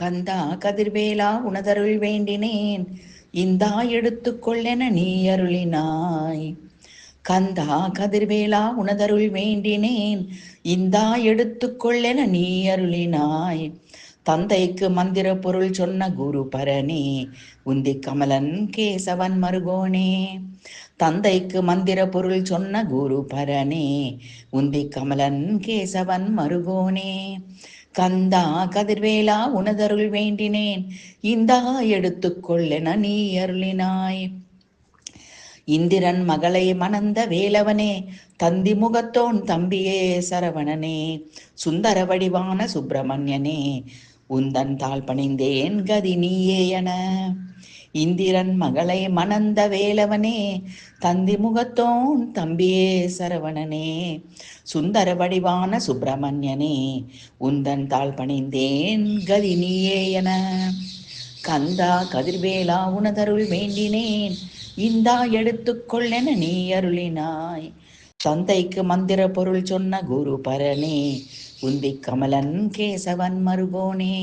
கந்தா கதிர்வேலா உனதருள் வேண்டினேன், இந்தா எடுத்துக்கொள்ளென நீ அருளினாய். கந்தா கதிர்வேலா உனதருள் வேண்டினேன், இந்தா எடுத்துக்கொள்ளென நீ அருளினாய். தந்தைக்கு மந்திர பொருள் சொன்ன குரு பரனே, உந்தி கமலன் கேசவன் மருகோனே. தந்தைக்கு மந்திர பொருள் சொன்ன குரு பரனே, உந்தி கமலன் கேசவன் மருகோனே. கந்தா கதிர்வேலா உனதருள் வேண்டினேன், இந்தா எடுத்துக்கொள்ளென நீ அருளினாய். இந்திரன் மகளை மணந்த வேலவனே, தந்தி முகத்தோன் தம்பியே சரவணனே, சுந்தர வடிவான சுப்பிரமணியனே, உந்தன் தாழ் பணிந்தேன் கதி நீயே என. இந்திரன் மகளை மணந்த வேலவனே, தந்தி முகத்தோன் தம்பியே சரவணனே, சுந்தர வடிவான சுப்பிரமணியனே, உந்தன் தாழ் பணிந்தேன் கதி நீயே என. கந்தா கதிர்வேலா உனதருள் வேண்டினேன், இந்தா எடுத்துக்கொள்ளென நீ அருளினாய். தந்தைக்கு மந்திர பொருள் சொன்ன குரு பரனே, உந்தி கமலன் கேசவன் மருகோனே.